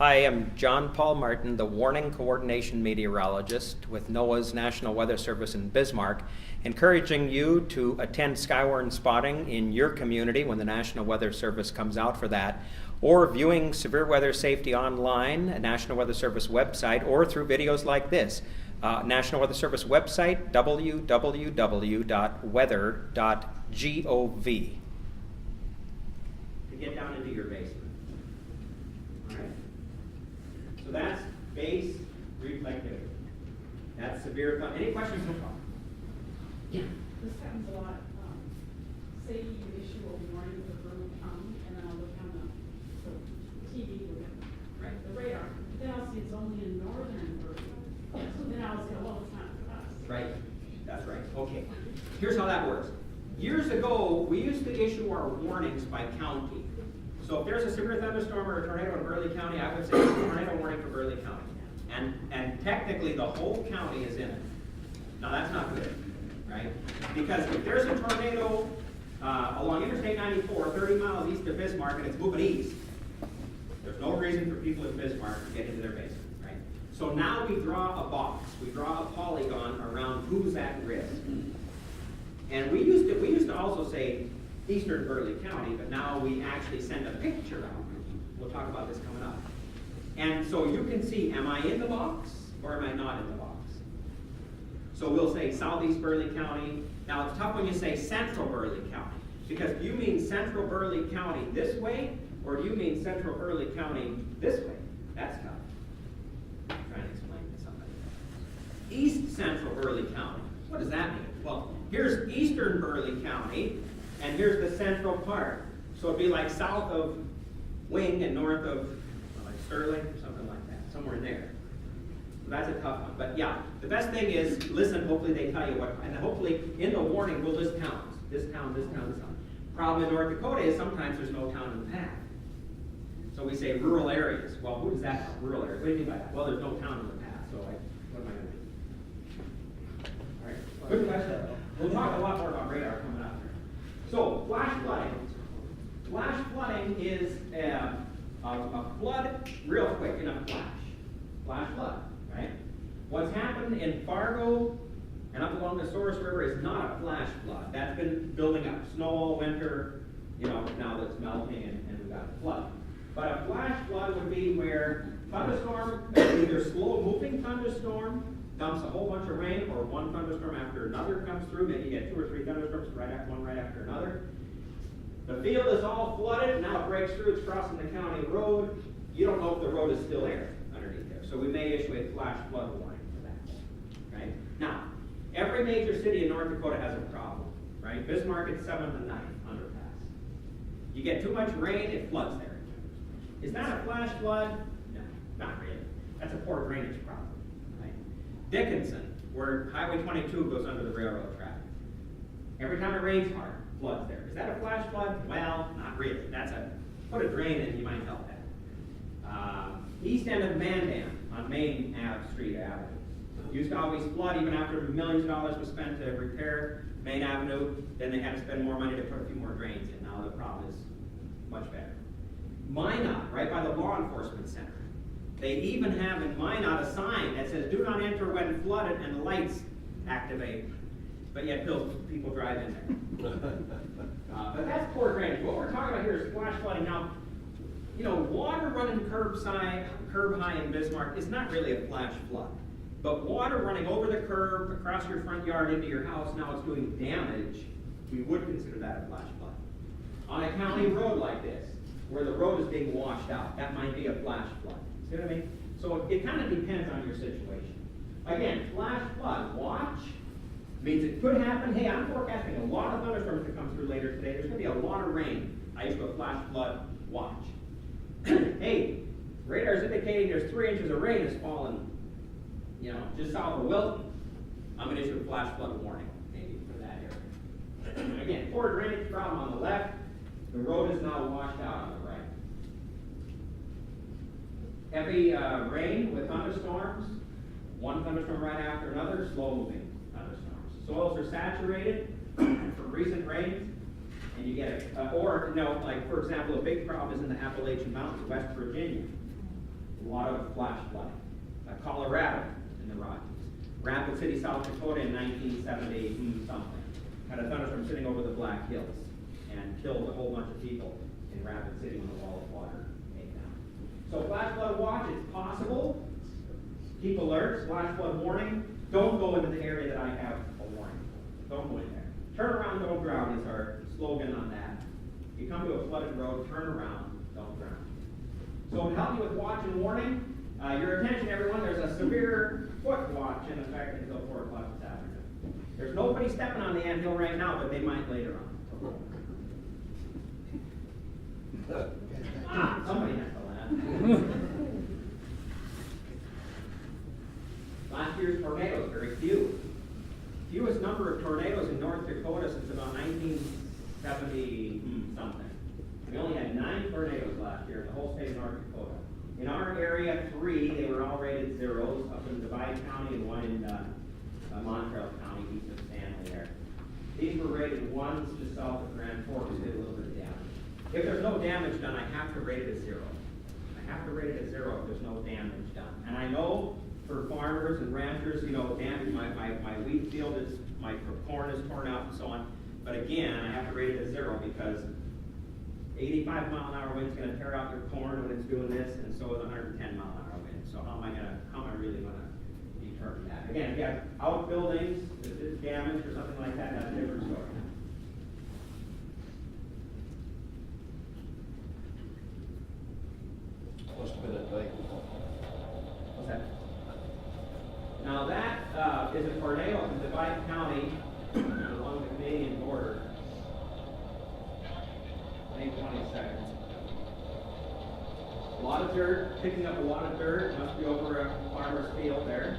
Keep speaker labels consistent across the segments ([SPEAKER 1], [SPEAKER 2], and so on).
[SPEAKER 1] Hi, I'm John Paul Martin, the Warning Coordination Meteorologist with NOAA's National Weather Service in Bismarck, encouraging you to attend skywarn spotting in your community when the National Weather Service comes out for that, or viewing severe weather safety online at National Weather Service website, or through videos like this. National Weather Service website, www.weather.gov. To get down into your basement. All right. So that's base reflectivity. That's severe. Any questions so far? Yeah.
[SPEAKER 2] This happens a lot. Say you issue a warning for Berlin County, and then I'll look on the TV,
[SPEAKER 1] Right.
[SPEAKER 2] the radar. Then I'll see it's only in northern Berlin. So then I'll say, well, it's not for us.
[SPEAKER 1] Right. That's right. Okay. Here's how that works. Years ago, we used to issue our warnings by county. So if there's a severe thunderstorm or a tornado in Burley County, I would say tornado warning for Burley County. And technically, the whole county is in it. Now, that's not good, right? Because if there's a tornado along Interstate 94, 30 miles east of Bismarck, and it's moving east, there's no reason for people in Bismarck to get into their basement, right? So now we draw a box. We draw a polygon around who's at risk. And we used to also say Eastern Burley County, but now we actually send a picture out. We'll talk about this coming up. And so you can see, am I in the box or am I not in the box? So we'll say Southeast Burley County. Now it's tough when you say Central Burley County, because do you mean Central Burley County this way, or do you mean Central Burley County this way? That's tough. I'm trying to explain to somebody. East Central Burley County. What does that mean? Well, here's Eastern Burley County, and here's the central part. So it'd be like south of Wing and north of like Sterling, or something like that, somewhere in there. So that's a tough one. But yeah, the best thing is, listen, hopefully they tell you what, and hopefully in the warning we'll list towns. This town, this town, this town. Problem in North Dakota is sometimes there's no town in the path. So we say rural areas. Well, who does that know? Rural areas. What do you mean by that? Well, there's no town in the path, so what am I going to do? All right, good question. We'll talk a lot more about radar coming up here. So, flash flooding. Flash flooding is a flood real quick in a flash. Flash flood, right? What's happened in Fargo and up along the Source River is not a flash flood. That's been building up. Snow all winter, now that it's melting and we've got a flood. But a flash flood would be where thunderstorm, either slow moving thunderstorm, dumps a whole bunch of rain, or one thunderstorm after another comes through. Maybe you get 2 or 3 thunderstorms one right after another. The field is all flooded. Now it breaks through. It's crossing the county road. You don't know if the road is still there underneath there. So we may issue a flash flood warning for that. Right? Now, every major city in North Dakota has a problem. Right? Bismarck at 7th and 9th underpass. You get too much rain, it floods there. Is that a flash flood? No, not really. That's a poor drainage problem. Dickinson, where Highway 22 goes under the railroad track. Every time it rains hard, floods there. Is that a flash flood? Well, not really. Put a drain in, you might help that. East end of Mandan on Main Street Avenue. Used to always flood even after millions of dollars was spent to repair Main Avenue. Then they had to spend more money to put a few more drains in. Now the problem is much better. Minot, right by the law enforcement center. They even have in Minot a sign that says, do not enter when flooded, and the lights activate. But yet people drive in there. But that's poor drainage. What we're talking about here is flash flooding. Now, water running curb high in Bismarck is not really a flash flood. But water running over the curb, across your front yard, into your house, now it's doing damage, we would consider that a flash flood. On a county road like this, where the road is being washed out, that might be a flash flood. See what I mean? So it kind of depends on your situation. Again, flash flood, watch, means it could happen. Hey, I'm forecasting a lot of thunderstorms to come through later today. There's going to be a lot of rain. I issue a flash flood, watch. Hey, radar is indicating there's 3 inches of rain has fallen, just south of Wilton. I'm going to issue a flash flood warning, maybe, for that area. Again, poor drainage problem on the left. The road is now washed out on the right. Heavy rain with thunderstorms, one thunderstorm right after another, slow-moving thunderstorms. Soils are saturated from recent rains, and you get like for example, a big problem is in the Appalachian Mountains, West Virginia. flash flooding. Colorado in the Rockies. Rapid City, South Dakota in 1970 something. Had a thunderstorm sitting over the Black Hills and killed a whole bunch of people in Rapid City when the wall of water came down. So flash flood watch, it's possible. Keep alert, flash flood warning. Don't go into the area that I have a warning. Don't go in there. Turn around, don't drown is our slogan on that. If you come to a flooded road, turn around, don't drown. So to help you with watch and warning, your attention everyone, there's a severe foot watch in effect until 4 o'clock this afternoon. There's nobody stepping on the anthill right now, but they might later on. Somebody has to laugh. Last year's tornadoes, very few. Fewest number of tornadoes in North Dakota since about 1970 something. We only had 9 tornadoes last year in the whole state of North Dakota. In our area, 3, they were all rated zeros, up in Divide County and 1 in Montreal County, east of Stanley there. These were rated 1s just south of Grand Forks, did a little bit of damage. If there's no damage done, I have to rate it as 0. I have to rate it as 0 if there's no damage done. And I know for farmers and ranchers, damage, my wheat field is, my corn is torn out and so on. But again, I have to rate it as 0 because 85-mile-an-hour wind's going to tear out your corn when it's doing this, and so is 110-mile-an-hour wind. So how am I really going to determine that? Again, if you have outbuildings, if it's damaged or something like that, that's a different story.
[SPEAKER 3] What's been it like?
[SPEAKER 1] What's that? Now that is a tornado in Divide County along the Canadian border. May 22nd. A lot of dirt, picking up a lot of dirt. Must be over a farmer's field there.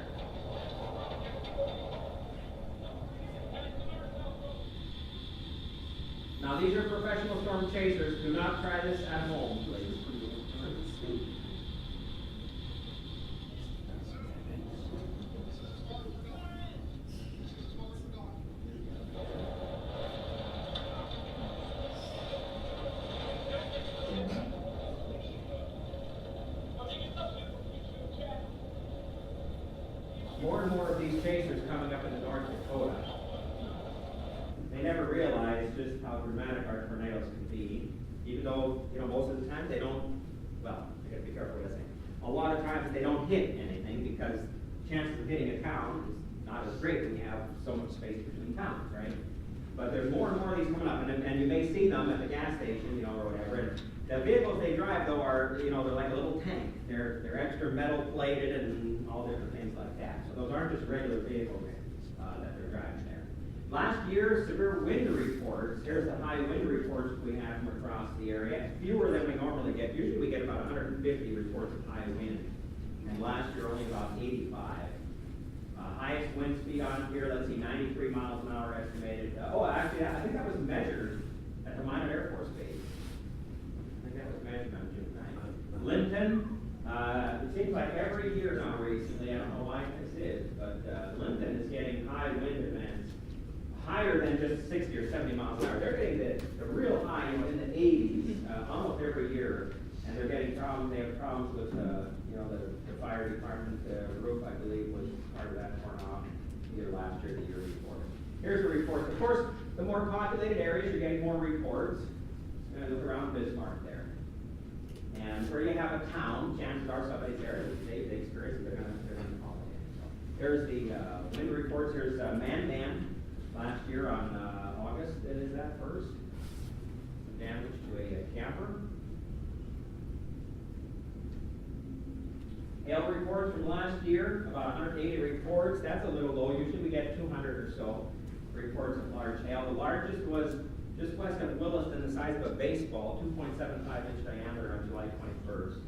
[SPEAKER 1] Now these are professional storm chasers. Do not try this at home, please. More and more of these chasers coming up in North Dakota. They never realize just how dramatic our tornadoes can be, even though, most of the time they don't, well, I gotta be careful what I say. A lot of times they don't hit anything because chances of hitting a town is not as great when you have so much space between towns, right? But there's more and more of these coming up, and you may see them at the gas station, or whatever. And the vehicles they drive, though, are, they're like a little tank. They're extra metal plated and all different things like that. So those aren't just regular vehicles that they're driving there. Last year, severe wind reports. Here's the high wind reports we have from across the area. Fewer than we normally get. Usually we get about 150 reports of high wind. And last year only about 85. Highest wind speed on here, let's see, 93 miles an hour estimated. Actually, I think that was measured at the Minot Air Force Base. I think that was measured on June 9th. Linton, it seems like every year now recently, I don't know why this is, but Linton is getting high wind events higher than just 60 or 70 miles an hour. They're getting the real high, in the 80s almost every year, and they're getting problems. They have problems with the fire department roof, I believe, was part of that torn off either last year or the year before. Here's the reports. Of course, the more populated areas, you're getting more reports. Look around Bismarck there. And where you have a town, chances are somebody's there, they experience it, they're going to call it in. So there's the wind reports. Here's Man last year on August, is that 1st? Damage to a camper. Hail reports from last year, about 180 reports. That's a little low. Usually we get 200 or so reports of large hail. The largest was just west of Williston, the size of a baseball, 2.75-inch diameter on July 21st.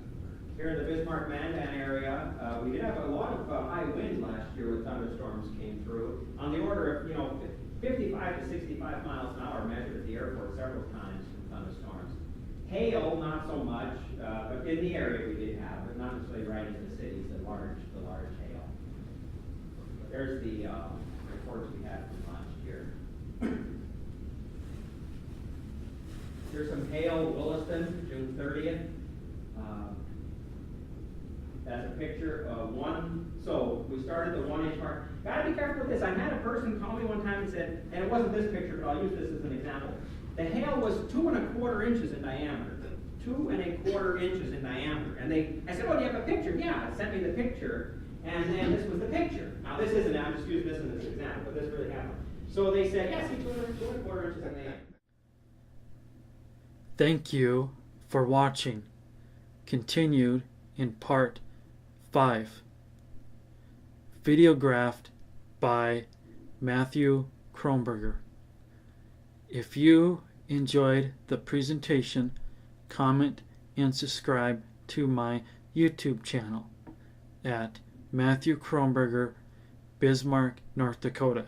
[SPEAKER 1] Here in the Bismarck-Mandan area, we did have a lot of high wind last year when thunderstorms came through, on the order of 55 to 65 miles an hour measured at the airport several times from thunderstorms. Hail, not so much, but in the area we did have, but not necessarily right in the cities, the large hail. But there's the reports we had from last year. Here's some hail, Williston, June 30th. That's a picture of one, so we started the 1 inch mark. Gotta be careful with this. I had a person call me one time and said, and it wasn't this picture, but I'll use this as an example. The hail was 2 1/4 inches in diameter. 2 1/4 inches in diameter. And I said, oh, do you have a picture? Yeah, it sent me the picture. And then this was the picture. Now this isn't, I'm just using this as an example, but this really happened. So they said, yes, he 2 1/4 inches in diameter.
[SPEAKER 3] Thank you for watching. Continued in part 5. Videographed by Matthew Kronberger. If you enjoyed the presentation, comment and subscribe to my YouTube channel at Matthew Kronberger, Bismarck, North Dakota.